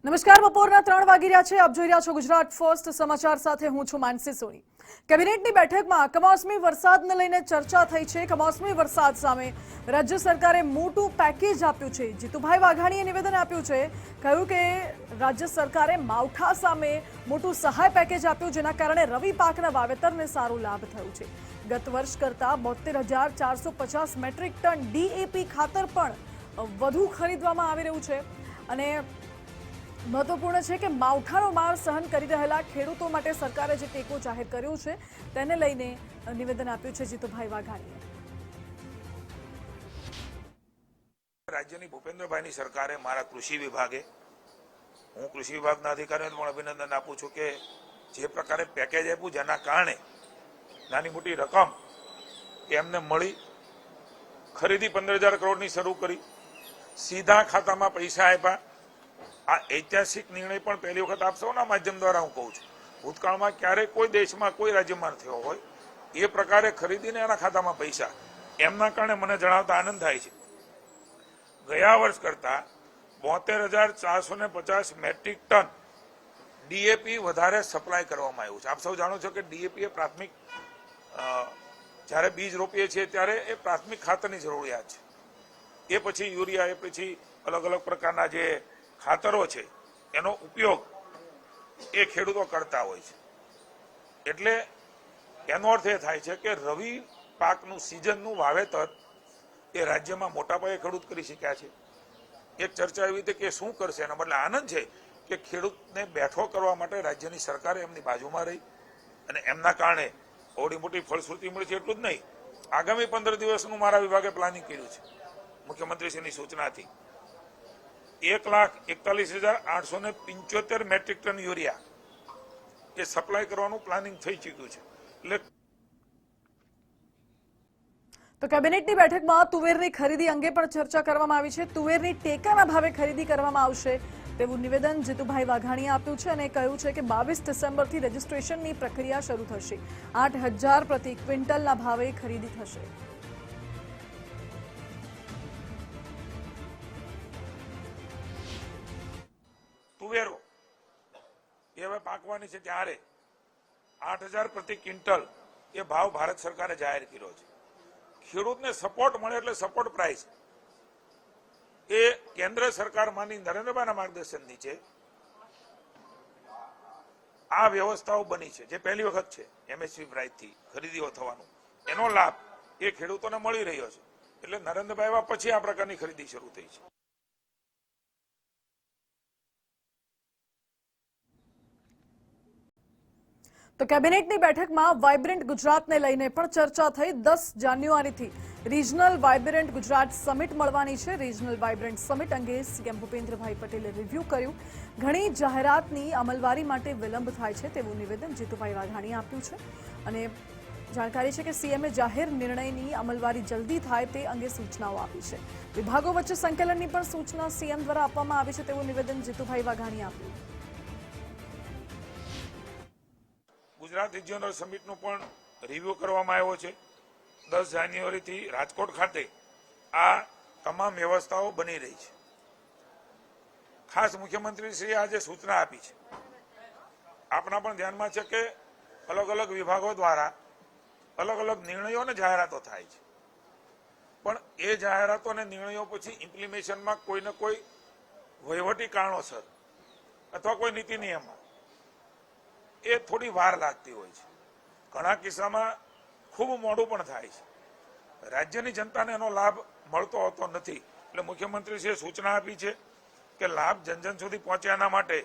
નમસ્કાર, બપોરના 3 વાગી રહ્યા છે. આપ જોઈ રહ્યા છો ગુજરાત ફર્સ્ટ સમાચાર સાથે હું છું માનસી સોની. કેબિનેટની બેઠકમાં કમોસમી વરસાદને લઈને ચર્ચા થઈ છે. કમોસમી વરસાદ સામે રાજ્ય સરકારે મોટું પેકેજ આપ્યું છે. જીતુભાઈ વાઘાણીએ નિવેદન આપ્યું છે. કહ્યું કે રાજ્ય સરકારે માવઠા સામે મોટું સહાય પેકેજ આપ્યું, જેના કારણે રવિ પાકના વાવેતરને સારો લાભ થયો છે. ગત વર્ષ કરતાં 72,450 મેટ્રિક ટન ડીએપી ખાતર પણ વધુ ખરીદવામાં આવી રહ્યું છે. અને મહત્વપૂર્ણ છે કે માવઠાનો માર સહન કરી રહેલા ખેડૂતો માટે સરકારે જે ટેકો જાહેર કર્યો છે તેને લઈને નિવેદન આપ્યું છે જીતુભાઈ વાઘાણીએ. રાજ્યની ભૂપેન્દ્રભાઈની સરકારે મારા કૃષિ વિભાગે, હું કૃષિ વિભાગના અધિકારીઓને પણ અભિનંદન આપું છું કે જે પ્રકારે પેકેજ આપ્યું, જેના કારણે નાની મોટી રકમ એમને મળી. ખરીદી 15,000 કરોડની શરૂ કરી, સીધા ખાતામાં પૈસા આપ્યા. આ ઐતિહાસિક નિર્ણય પણ પહેલી વખત આપ સૌના માધ્યમ દ્વારા હું કહું છું, ભૂતકાળમાં ક્યારેય કોઈ દેશમાં કોઈ રાજ્યમાં થયો હોય એ પ્રકારે ખરીદીને એના ખાતામાં પૈસા, એમના કારણે મને જણાવતા આનંદ થાય છે. ગયા વર્ષ કરતા 72,450 મેટ્રિક ટન ડીએપી વધારે સપ્લાય કરવામાં આવ્યું છે. આપ સૌ જાણો છો કે ડીએપી એ પ્રાથમિક, જ્યારે બીજ રોપીએ છીએ ત્યારે એ પ્રાથમિક ખાતરની જરૂરિયાત છે. એ પછી યુરિયા, એ પછી અલગ અલગ પ્રકારના જે ખાતરો છે એનો ઉપયોગ એ ખેડૂતો કરતા હોય છે. એટલે એનો અર્થ એ થાય છે કે રવિ પાકનું સિઝનનું વાવેતર એ રાજ્યમાં મોટા પાયે ખેડૂત કરી શક્યા છે. એક ચર્ચા એવી હતી કે શું કરશે, એના બદલે આનંદ છે કે ખેડૂતને બેઠો કરવા માટે રાજ્યની સરકારે એમની બાજુમાં રહી અને એમના કારણે થોડી મોટી ફળશ્રુતિ મળી છે. એટલું જ નહીં, આગામી 15 દિવસનું મારા વિભાગે પ્લાનિંગ કર્યું છે મુખ્યમંત્રીશ્રીની સૂચનાથી. 1,41,875 મેટ્રિક ટન યુરિયા એ સપ્લાય કરવાનું પ્લાનિંગ થઈ ચૂક્યું છે. એટલે તો કેબિનેટની બેઠકમાં તુવેરની ખરીદી અંગે પણ ચર્ચા કરવામાં આવી છે. તુવેરની ટેકાના ભાવે ખરીદી કરવામાં આવશે તેવું નિવેદન જીતુભાઈ વાઘાણીએ આપ્યું છે અને કહ્યું છે કે 22 ડિસેમ્બરથી રજીસ્ટ્રેશનની પ્રક્રિયા શરૂ થશે. 8,000 પ્રતિ ક્વિન્ટલના ભાવે ખરીદી થશે. તુવેરો એ હવે પાકવાની છે ત્યારે 8,000 પ્રતિ ક્વિન્ટલ એ ભાવ ભારત સરકારે જાહેર કર્યો છે. ખેડૂતને સપોર્ટ મળે એટલે સપોર્ટ પ્રાઇસ એ કેન્દ્ર સરકારમાંની નરેન્દ્રભાઈના માર્ગદર્શન નીચે આ વ્યવસ્થાઓ બની છે, જે પહેલી વખત છે. એમએસપી પ્રાઇસથી ખરીદીઓ થવાનું એનો લાભ એ ખેડૂતોને મળી રહ્યો છે. એટલે નરેન્દ્રભાઈ પછી આ પ્રકારની ખરીદી શરૂ થઈ છે. તો કેબિનેટની બેઠકમાં વાઇબ્રન્ટ ગુજરાતને લઈને પણ ચર્ચા થઈ. 10 જાન્યુઆરીથી રિજનલ વાઇબ્રન્ટ ગુજરાત સમિટ મળવાની છે. રિજનલ વાઇબ્રન્ટ સમિટ અંગે સીએમ ભૂપેન્દ્રભાઈ પટેલે રિવ્યુ કર્યું. ઘણી જાહેરાતની અમલવારી માટે વિલંબ થાય છે તેવું નિવેદન જીતુભાઈ વાઘાણીએ આપ્યું છે. અને જાણકારી છે કે સીએમએ જાહેર નિર્ણયની અમલવારી જલ્દી થાય તે અંગે સૂચનાઓ આપી છે. વિભાગો વચ્ચે સંકલનની પણ સૂચના સીએમ દ્વારા આપવામાં આવી છે તેવું નિવેદન જીતુભાઈ વાઘાણીએ આપ્યું. ગુજરાત રિજિયોનલ સમિટનું પણ રિવ્યુ કરવામાં આવ્યો છે. 10 જાન્યુઆરીથી રાજકોટ ખાતે આ તમામ વ્યવસ્થાઓ બની રહી છે. ખાસ મુખ્યમંત્રીશ્રીએ આજે સૂચના આપી છે. આપણા પણ ધ્યાનમાં છે કે અલગ અલગ વિભાગો દ્વારા અલગ અલગ નિર્ણયો અને જાહેરાતો થાય છે. પણ એ જાહેરાતો અને નિર્ણયો પછી ઇમ્પ્લિમેશનમાં કોઈને કોઈ વહીવટી કારણોસર અથવા કોઈ નીતિ નિયમમાં એ થોડી વાર લાગતી હોય છે. ઘણા કિસ્સામાં ખૂબ મોડું પણ થાય છે. રાજ્યની જનતાને એનો લાભ મળતો હોતો નથી. એટલે મુખ્યમંત્રીશ્રીએ સૂચના આપી છે કે લાભ જન જન સુધી પહોંચે એના માટે